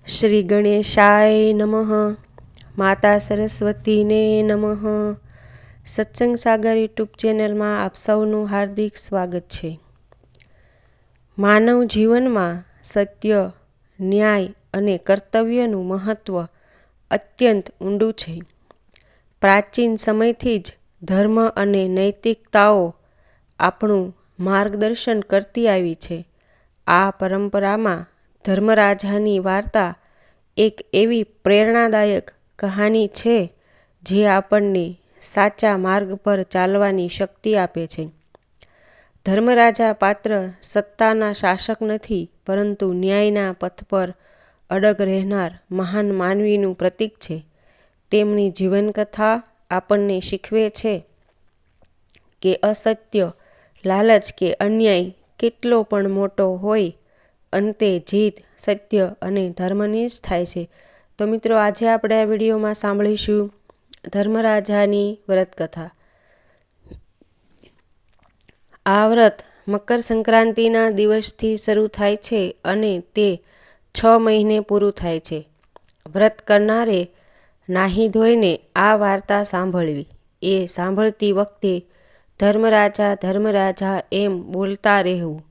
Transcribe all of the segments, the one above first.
શ્રી ગણેશાય નમઃ. માતા સરસ્વતીને નમઃ. સત્સંગ સાગર યુટ્યુબ ચેનલમાં આપ સૌનું હાર્દિક સ્વાગત છે. માનવ જીવનમાં સત્ય, ન્યાય અને કર્તવ્યનું મહત્ત્વ અત્યંત ઊંડું છે. પ્રાચીન સમયથી જ ધર્મ અને નૈતિકતાઓ આપણું માર્ગદર્શન કરતી આવી છે. આ પરંપરામાં ધર્મરાજાની વાર્તા એક એવી પ્રેરણાદાયક કહાની છે જે આપણને સાચા માર્ગ પર ચાલવાની શક્તિ આપે છે. ધર્મરાજા પાત્ર સત્તાના શાસક નથી, પરંતુ ન્યાયના પથ પર અડગ રહેનાર મહાન માનવીનું પ્રતીક છે. તેમની જીવનકથા આપણને શીખવે છે કે અસત્ય, લાલચ કે અન્યાય કેટલો પણ મોટો હોય, અંતે જીત સત્ય અને ધર્મની જ થાય છે. તો મિત્રો, આજે આપણે આ વિડીયોમાં સાંભળીશું ધર્મરાજાની વ્રતકથા. આ વ્રત મકર સંક્રાંતિના દિવસથી શરૂ થાય છે અને તે 6 મહિને પૂરું થાય છે. વ્રત કરનારે નાહી ધોઈને આ વાર્તા સાંભળવી. એ સાંભળતી વખતે ધર્મરાજા ધર્મરાજા એમ બોલતા રહેવું.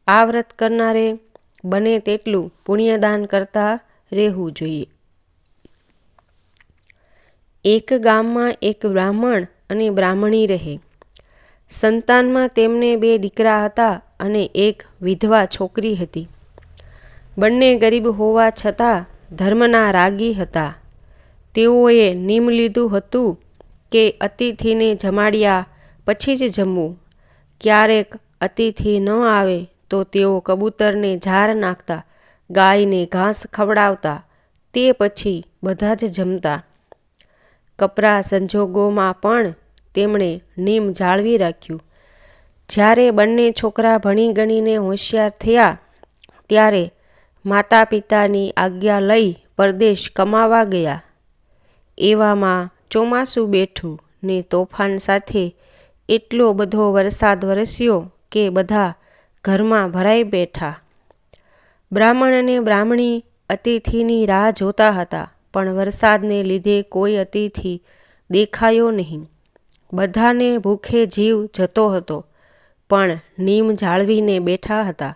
આ વ્રત કરનારે બને તેટલું પુણ્યદાન કરતા રહેવું જોઈએ. એક ગામમાં એક બ્રાહ્મણ અને બ્રાહ્મણી રહે. સંતાનમાં તેમને 2 દીકરા હતા અને એક વિધવા છોકરી હતી. બંને ગરીબ હોવા છતાં ધર્મના રાગી હતા. તેઓએ નિયમ લીધું હતું કે અતિથિને જમાડ્યા પછી જ જમવું. ક્યારેક અતિથિ ન આવે તો તેઓ કબૂતરને ઝાર નાખતા, ગાયને ઘાસ ખવડાવતા, તે પછી બધા જ જમતા. કપરા સંજોગોમાં પણ તેમણે નિયમ જાળવી રાખ્યું. જ્યારે બંને છોકરા ભણી ગણીને હોશિયાર થયા ત્યારે માતા પિતાની આજ્ઞા લઈ પરદેશ કમાવા ગયા. એવામાં ચોમાસું બેઠું ને તોફાન સાથે એટલો બધો વરસાદ વરસ્યો કે બધા ઘરમાં ભરાઈ બેઠા. બ્રાહ્મણ અને બ્રાહ્મણી અતિથિની રાહ જોતા હતા, પણ વરસાદને લીધે કોઈ અતિથિ દેખાયો નહીં. બધાને ભૂખે જીવ જતો હતો, પણ નિયમ જાળવીને બેઠા હતા.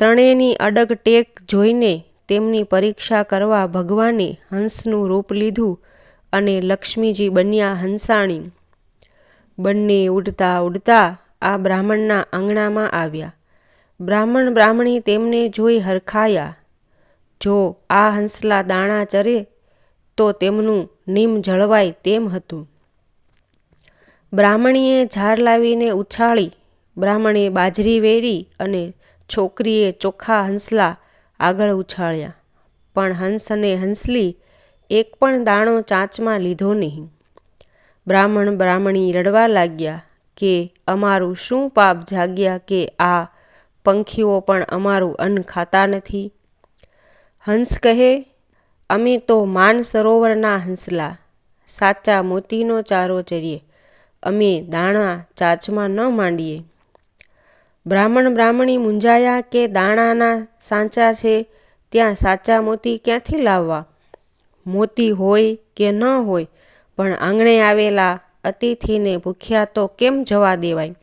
ત્રણેયની અડગ ટેક જોઈને તેમની પરીક્ષા કરવા ભગવાને હંસનું રૂપ લીધું અને લક્ષ્મીજી બન્યા હંસાણી. બંને ઉડતા ઉડતા આ બ્રાહ્મણના આંગણામાં આવ્યા. બ્રાહ્મણ બ્રાહ્મણી તેમને જોઈ હરખાયા. જો આ હંસલા દાણા ચરે તો તેમનું નિયમ જળવાય તેમ હતું. બ્રાહ્મણીએ ઝાર લાવીને ઉછાળી, બ્રાહ્મણે બાજરી વેરી અને છોકરીએ ચોખ્ખા હંસલા આગળ ઉછાળ્યા. પણ હંસ અને હંસલી એક પણ દાણો ચાંચમાં લીધો નહીં. બ્રાહ્મણ બ્રાહ્મણી રડવા લાગ્યા કે અમારું શું પાપ જાગ્યા કે આ પંખીઓ પણ અમારું અન્ન ખાતા નથી. હંસ કહે, અમે તો માન સરોવરના હંસલા, સાચા મોતીનો ચારો ચરીએ, અમે દાણા ચાંચમાં ન માંડીએ. બ્રાહ્મણ બ્રાહ્મણી મૂંઝાયા કે દાણાના સાચા છે ત્યાં સાચા મોતી ક્યાંથી લાવવા? મોતી હોય કે ન હોય, પણ આંગણે આવેલા અતિથિને ભૂખ્યા તો કેમ જવા દેવાય?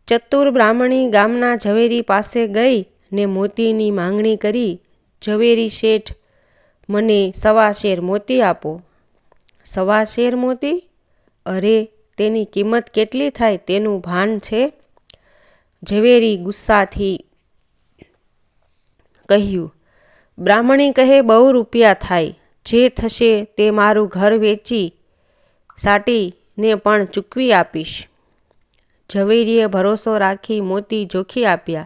ચતુર બ્રાહ્મણી ગામના ઝવેરી પાસે ગઈ ને મોતીની માંગણી કરી. ઝવેરી શેઠ, મને 1.25 શેર મોતી આપો. 1.25 શેર મોતી? અરે, તેની કિંમત કેટલી થાય તેનું ભાન છે? ઝવેરી ગુસ્સાથી કહ્યું. બ્રાહ્મણી કહે, બહુ રૂપિયા થાય, જે થશે તે મારું ઘર વેચી સાટીને પણ ચૂકવી આપીશ. ઝવેરીએ ભરોસો રાખી મોતી જોખી આપ્યા.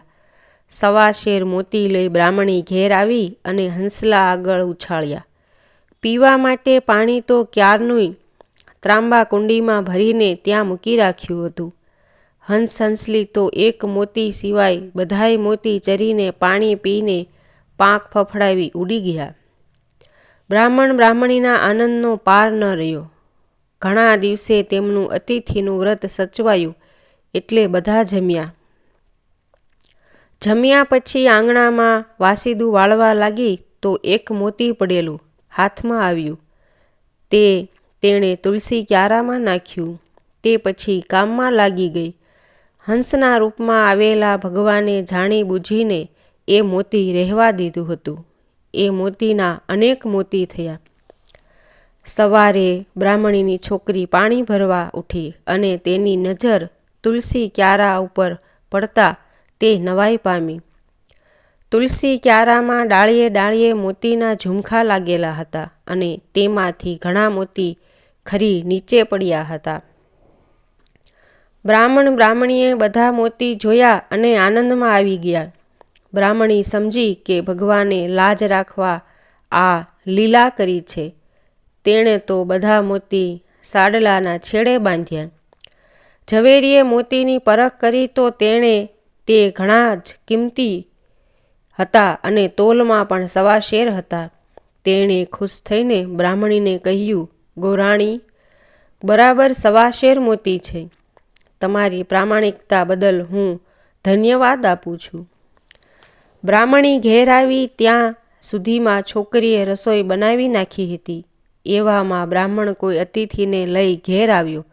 1.25 શેર મોતી લઈ બ્રાહ્મણી ઘેર આવી અને હંસલા આગળ ઉછાળ્યા. પીવા માટે પાણી તો ક્યારનુંય ત્રાંબા કુંડીમાં ભરીને ત્યાં મૂકી રાખ્યું હતું. હંસ હંસલી તો એક મોતી સિવાય બધાય મોતી ચરીને પાણી પીને પાંખ ફફડાવી ઉડી ગયા. બ્રાહ્મણ બ્રાહ્મણીના આનંદનો પાર ન રહ્યો. ઘણા દિવસે તેમનું અતિથિનું વ્રત સચવાયું એટલે બધા જમ્યા. જમ્યા પછી આંગણામાં વાસીદું વાળવા લાગી તો એક મોતી પડેલું હાથમાં આવ્યું. તેણે તુલસી ક્યારામાં નાખ્યું. તે પછી કામમાં લાગી ગઈ. હંસના રૂપમાં આવેલા ભગવાને જાણી બૂજીને એ મોતી રહેવા દીધું હતું. એ મોતીના અનેક મોતી થયા. સવારે બ્રાહ્મણીની છોકરી પાણી ભરવા ઉઠી અને તેની નજર તુલસી ક્યારા ઉપર પડતા તે નવાઈ પામી. તુલસી ક્યારામાં ડાળીએ ડાળીએ મોતીના ઝુમખા લાગેલા હતા અને તેમાંથી ઘણા મોતી ખરી નીચે પડ્યા હતા. બ્રાહ્મણીએ બધા મોતી જોયા અને આનંદમાં આવી ગયા. બ્રાહ્મણી સમજી કે ભગવાને લાજ રાખવા આ લીલા કરી છે. તેણે તો બધા મોતી સાડલાના છેડે બાંધ્યા. ઝવેરીએ મોતીની પરખ કરી તો તેણે તે ઘણા જ કિંમતી હતા અને તોલમાં પણ 1.25 શેર હતા. તેણે ખુશ થઈને બ્રાહ્મણીને કહ્યું, ગોરાણી, બરાબર 1.25 શેર મોતી છે. તમારી પ્રામાણિકતા બદલ હું ધન્યવાદ આપું છું. બ્રાહ્મણી ઘેર આવી ત્યાં સુધીમાં છોકરીએ રસોઈ બનાવી નાખી હતી. એવામાં બ્રાહ્મણ કોઈ અતિથિને લઈ ઘેર આવ્યો.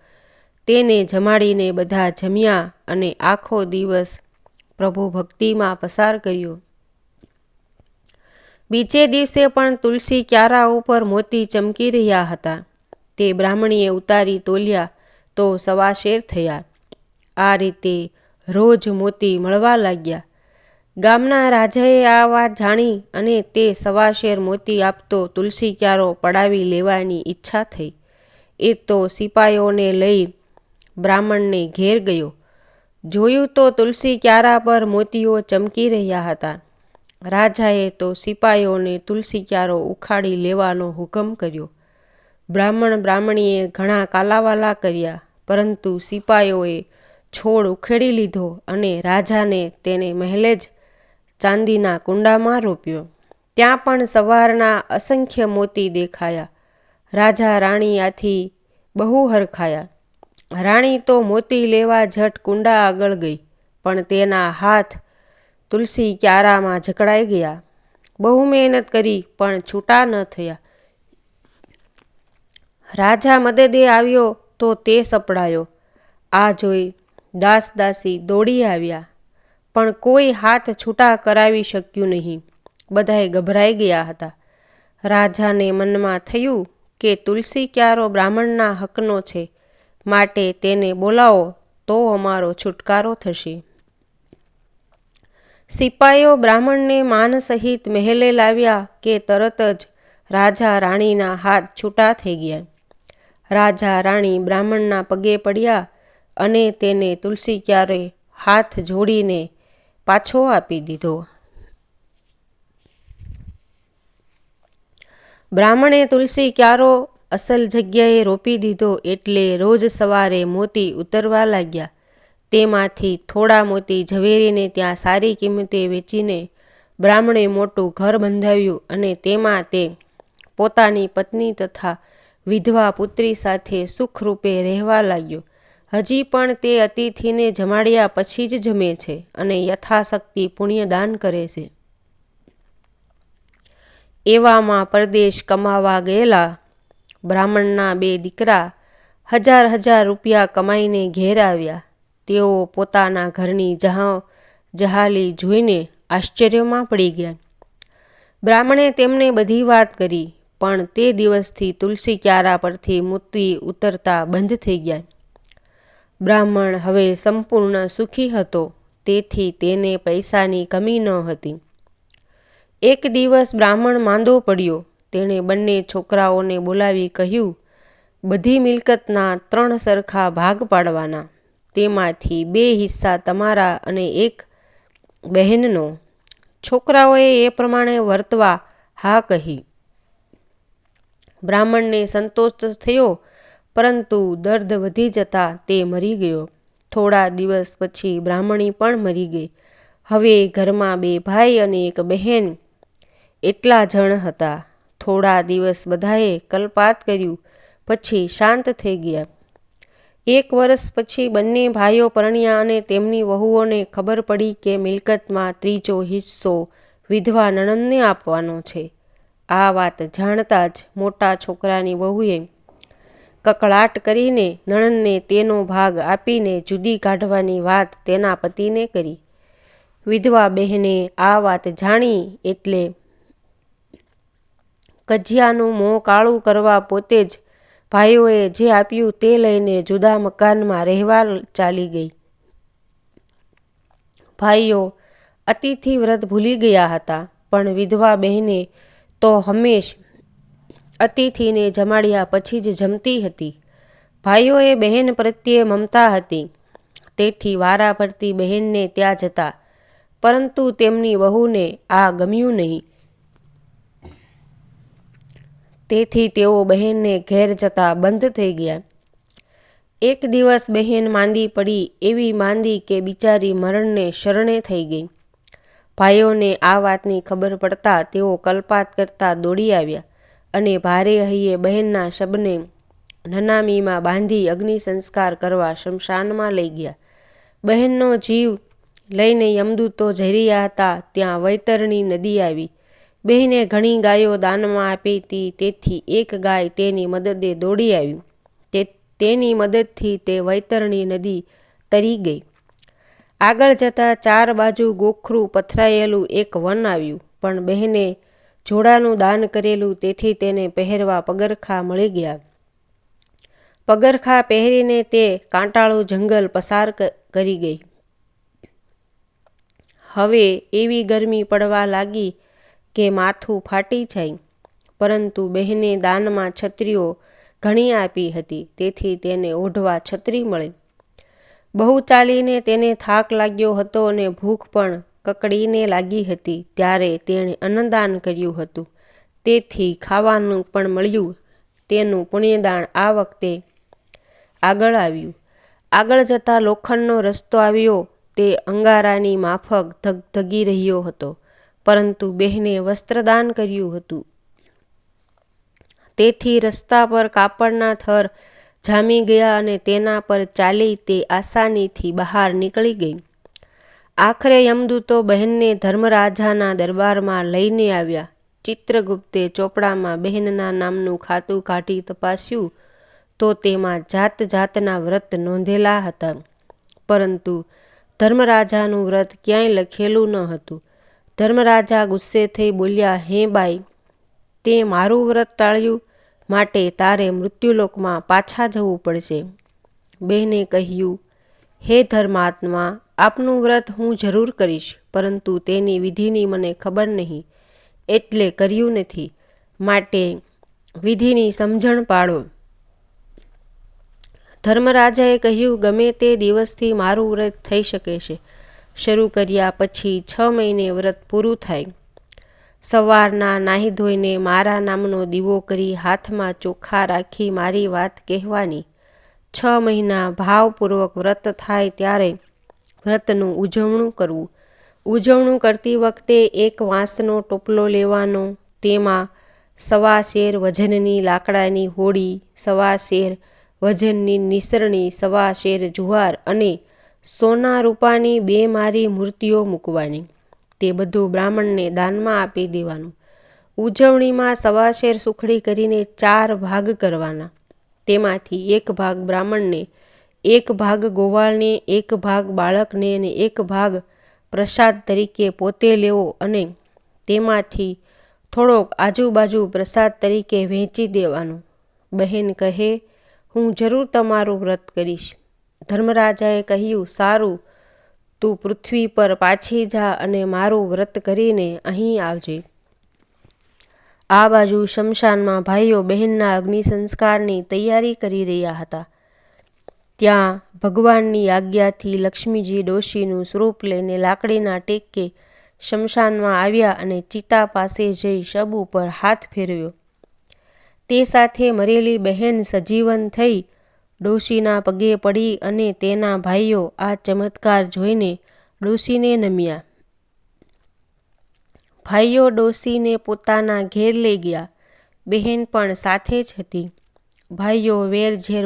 તેને જમાડીને બધા જમ્યા અને આખો દિવસ પ્રભુ ભક્તિમાં પસાર કર્યો. બીજે દિવસે પણ તુલસી ક્યારા ઉપર મોતી ચમકી રહ્યા હતા. તે બ્રાહ્મણીએ ઉતારી તોલ્યા તો 1.25 શેર થયા. આ રીતે રોજ મોતી મળવા લાગ્યા. ગામના રાજાએ આ વાત જાણી અને તે 1.25 શેર મોતી આપતો તુલસી ક્યારો પડાવી લેવાની ઈચ્છા થઈ. એ તો સિપાઈઓને લઈ બ્રાહ્મણને ઘેર ગયો. જોયું તો તુલસી ક્યારા પર મોતીઓ ચમકી રહ્યા હતા. રાજાએ તો સિપાઈઓને તુલસી ક્યારો ઉખાડી લેવાનો હુકમ કર્યો. બ્રાહ્મણીએ ઘણા કાલાવાલા કર્યા, પરંતુ સિપાઈઓએ છોડ ઉખેડી લીધો અને રાજાને તેને મહેલે જ ચાંદીના કુંડામાં રોપ્યો. ત્યાં પણ સવારના અસંખ્ય મોતી દેખાયા. રાજા રાણી આથી બહુ હરખાયા. રાણી તો મોતી લેવા ઝટ કુંડા આગળ ગઈ, પણ તેના હાથ તુલસી ક્યારામાં જકડાઈ ગયા. બહુ મહેનત કરી પણ છૂટા ન થયા. રાજા મદદે આવ્યો તો તે સપડાયો. આ જોઈ દાસ દાસી દોડી આવ્યા, પણ કોઈ હાથ છૂટા કરાવી શક્યું નહીં. બધાએ ગભરાઈ ગયા હતા. રાજાને મનમાં થયું કે તુલસી ક્યારો બ્રાહ્મણના હકનો છે, માટે તેને બોલાવો તો અમારો છુટકારો થશે. સિપાઈઓ બ્રાહ્મણને માન સહિત મહેલે લાવ્યા કે તરત જ રાજા રાણીના હાથ છૂટા થઈ ગયા. રાજા રાણી બ્રાહ્મણના પગે પડ્યા અને તેને તુલસી ક્યારે હાથ જોડીને પાછો આપી દીધો. બ્રાહ્મણે તુલસી ક્યારો અસલ જગ્યાએ રોપી દીધો એટલે રોજ સવારે મોતી ઉતરવા લાગ્યા. તેમાંથી થોડા મોતી ઝવેરીને ત્યાં સારી કિંમતે વેચીને બ્રાહ્મણે મોટું ઘર બંધાવ્યું અને તેમાં તે પોતાની પત્ની તથા વિધવા પુત્રી સાથે સુખરૂપે રહેવા લાગ્યો. હજી પણ તે અતિથિને જમાડ્યા પછી જ જમે છે અને યથાશક્તિ પુણ્યદાન કરે છે. એવામાં પરદેશ કમાવા ગયેલા બ્રાહ્મણના 2 દીકરા 1000 રૂપિયા કમાઈને ઘેર આવ્યા. તેઓ પોતાના ઘરની જહાલી જોઈને આશ્ચર્યમાં પડી ગયા. બ્રાહ્મણે તેમને બધી વાત કરી, પણ તે દિવસથી તુલસી ક્યારા પરથી મોતી ઉતરતા બંધ થઈ ગયા. બ્રાહ્મણ હવે સંપૂર્ણ સુખી હતો, તેથી તેને પૈસાની કમી ન હતી. એક દિવસ બ્રાહ્મણ માંદો પડ્યો. તેણે બંને છોકરાઓને બોલાવી કહ્યું, બધી મિલકતના 3 સરખા ભાગ પાડવાના. તેમાંથી 2 હિસ્સા તમારા અને 1 બહેનનો. છોકરાઓએ એ પ્રમાણે વર્તવા હા કહી. બ્રાહ્મણને સંતોષ થયો, પરંતુ દર્દ વધી જતા તે મરી ગયો. થોડા દિવસ પછી બ્રાહ્મણી પણ મરી ગઈ. હવે ઘરમાં 2 ભાઈ અને 1 બહેન એટલા જણ હતા. થોડા દિવસ બધાએ કલ્પાત કર્યું, પછી શાંત થઈ ગયા. 1 વર્ષ પછી બંને ભાઈઓ પરણ્યા અને તેમની વહુઓને ખબર પડી કે મિલકતમાં 3જો હિસ્સો વિધવા નણંદને આપવાનો છે. આ વાત જાણતા જ મોટા છોકરાની વહુએ કકળાટ કરીને નણંદને તેનો ભાગ આપીને જુદી કાઢવાની વાત તેના પતિને કરી. વિધવા બહેને આ વાત જાણી એટલે કજિયાનું મોં કાળું કરવા પોતે જ ભાઈઓએ જે આપ્યું તે લઈને જુદા મકાનમાં રહેવા ચાલી ગઈ. ભાઈઓ અતિથિ વ્રત ભૂલી ગયા હતા, પણ વિધવા બહેને તો હંમેશ અતિથિને જમાડ્યા પછી જ જમતી હતી. ભાઈઓએ બહેન પ્રત્યે મમતા હતી, તેથી વારા ફરતી બહેનને ત્યાં જતા, પરંતુ તેમની વહુને આ ગમ્યું નહીં. તેથી તેઓ બહેનને ઘેર જતા બંધ થઈ ગયા. એક દિવસ બહેન માંદી પડી, એવી માંદી કે બિચારી મરણને શરણે થઈ ગઈ. ભાઈઓને આ વાતની ખબર પડતા તેઓ કલ્પાત કરતા દોડી આવ્યા અને ભારે હૈયે બહેનના શબને નનામીમાં બાંધી અગ્નિ સંસ્કાર કરવા શમશાનમાં લઈ ગયા. બહેનનો જીવ લઈને યમદૂતો જઈ રહ્યા હતા ત્યાં વૈતરણી નદી આવી. બહેને ઘણી ગાયો દાનમાં આપી હતી, તેથી એક ગાય તેની મદદે દોડી આવ્યું. તેની મદદથી તે વૈતરણી નદી તરી ગઈ. આગળ જતાં 4 બાજુ ગોખરું પથરાયેલું એક વન આવ્યું, પણ બહેને જોડાનું દાન કરેલું, તેથી તેને પહેરવા પગરખાં મળી ગયા. પગરખાં પહેરીને તે કાંટાળું જંગલ પસાર કરી ગઈ. હવે એવી ગરમી પડવા લાગી કે માથું ફાટી જાય, પરંતુ બહેને દાનમાં છત્રીઓ ઘણી આપી હતી, તેથી તેને ઓઢવા છત્રી મળી. બહુ ચાલીને તેને થાક લાગ્યો હતો અને ભૂખ પણ કકડીને લાગી હતી, ત્યારે તેણે અન્નદાન કર્યું હતું, તેથી ખાવાનું પણ મળ્યું. તેનું પુણ્યદાન આ વખતે આગળ આવ્યું. આગળ જતાં લોખંડનો રસ્તો આવ્યો. તે અંગારાની માફક ધગધગી રહ્યો હતો, પરંતુ બહેને વસ્ત્રદાન કર્યું હતું, તેથી રસ્તા પર કાપડના થર જામી ગયા અને તેના પર ચાલી તે આસાનીથી બહાર નીકળી ગઈ. આખરે યમદૂતો બહેનને ધર્મરાજાના દરબારમાં લઈને આવ્યા. ચિત્રગુપ્તે ચોપડામાં બહેનના નામનું ખાતું કાઢી તપાસ્યું તો તેમાં જાત જાતના વ્રત નોંધેલા હતા, પરંતુ ધર્મરાજાનું વ્રત ક્યાંય લખેલું ન હતું. ધર્મરાજા ગુસ્સે થઈ બોલ્યા, હે બાઈ, તે મારું વ્રત ટાળ્યું, માટે તારે મૃત્યુલોકમાં પાછા જવું પડશે. બહેને કહ્યું, હે ધર્માત્મા, આપનું વ્રત હું જરૂર કરીશ, પરંતુ તેની વિધિની મને ખબર નહીં, એટલે કર્યું નથી, માટે વિધિની સમજણ પાડો. ધર્મરાજાએ કહ્યું, ગમે તે દિવસથી મારું વ્રત થઈ શકે છે. શરૂ કર્યા પછી 6 મહિને વ્રત પૂરું થાય. સવારના નાહી ધોઈને મારા નામનો દીવો કરી હાથમાં ચોખા રાખી મારી વાત કહેવાની. 6 મહિના ભાવપૂર્વક વ્રત થાય ત્યારે વ્રતનું ઉજવણું કરવું. ઉજવણું કરતી વખતે એક વાંસનો ટોપલો લેવાનો, તેમાં 1.25 શેર વજનની લાકડાની હોડી, 1.25 શેર વજનની નિસરણી, 1.25 શેર જુવાર અને સોના રૂપાની 2 મારી મૂર્તિઓ મૂકવાની. તે બધું બ્રાહ્મણને દાનમાં આપી દેવાનું. ઉજવણીમાં 1.25 શેર સુખડી કરીને 4 ભાગ કરવાના. તેમાંથી 1 ભાગ બ્રાહ્મણને, 1 ભાગ ગોવાળને, 1 ભાગ બાળકને અને 1 ભાગ પ્રસાદ તરીકે પોતે લેવો અને તેમાંથી થોડોક આજુબાજુ પ્રસાદ તરીકે વહેંચી દેવાનો. બહેન કહે, હું જરૂર તમારું વ્રત કરીશ. ધર્મરાજાએ કહ્યું, સારું, તું પૃથ્વી પર પાછી જા અને મારું વ્રત કરીને અહીં આવજે. આ બાજુ શમશાનમાં ભાઈઓ બહેનના અગ્નિ સંસ્કારની તૈયારી કરી રહ્યા હતા. ત્યાં ભગવાનની આજ્ઞાથી લક્ષ્મીજી ડોશીનું સ્વરૂપ લઈને લાકડીના ટેકે શમશાનમાં આવ્યા અને ચિતા પાસે જઈ શબ ઉપર હાથ ફેરવ્યો. તે સાથે મરેલી બહેન સજીવન થઈ ડોશીના પગે પડી અને તેના ભાઈઓ આ ચમત્કાર જોઈને ડોશીને નમ્યા. ભાઈઓ ડોશીને પોતાના ઘેર લઈ ગયા. બહેન પણ સાથે જ હતી. ભાભીઓ વેરઝેર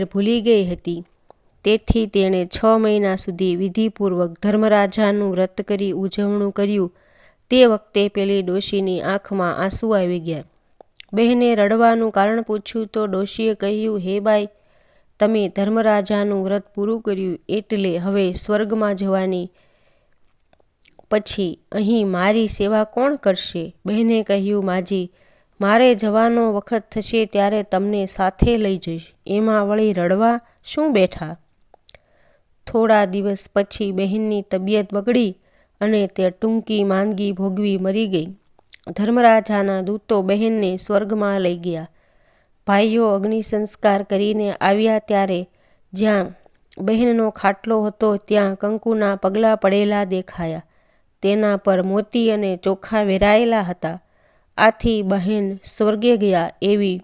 ભૂલી ગઈ હતી, તેથી તેણે 6 મહિના સુધી વિધિપૂર્વક ધર્મરાજાનું વ્રત કરી ઉજવણું કર્યું. તે વખતે પેલી ડોશીની આંખમાં આંસુ આવી ગયા. બહેને રડવાનું કારણ પૂછ્યું તો ડોશીએ કહ્યું, હે બાઈ, તમે ધર્મરાજાનું વ્રત પૂરું કર્યું એટલે હવે સ્વર્ગમાં જવાની પછી અહીં મારી સેવા કોણ કરશે? બહેને કહ્યું, માજી, મારે જવાનો વખત થશે ત્યારે તમને સાથે લઈ જઈશ, એમાં વળી રડવા શું બેઠા? થોડા દિવસ પછી બહેનની તબિયત બગડી અને તે ટૂંકી માંદગી ભોગવી મરી ગઈ. ધર્મરાજાના દૂતો બહેનને સ્વર્ગમાં લઈ ગયા. ભાઈઓ અગ્નિ સંસ્કાર કરીને આવ્યા ત્યારે જ્યાં બહેનનો ખાટલો હતો ત્યાં કંકુના પગલાં પડેલા દેખાયા. તેના પર મોતી અને ચોખા વેરાયેલા હતા. આથી બહેન સ્વર્ગે ગયા એવી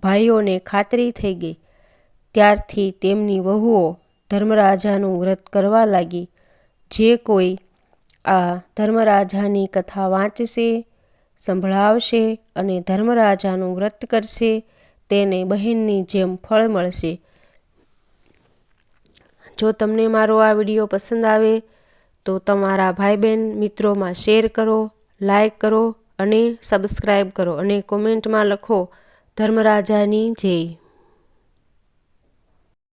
ભાઈઓને ખાતરી થઈ ગઈ. ત્યારથી તેમની વહુઓ ધર્મરાજાનું વ્રત કરવા લાગી. જે કોઈ આ ધર્મરાજાની કથા વાંચશે, સંભળાવશે અને ધર્મરાજાનું વ્રત કરશે તેને બહેનની જેમ ફળ મળશે. જો તમને મારો આ વિડીયો પસંદ આવે તો તમારા ભાઈ બહેન મિત્રોમાં શેર કરો, લાઈક કરો અને સબસ્ક્રાઈબ કરો અને કોમેન્ટમાં લખો ધર્મરાજાની જય.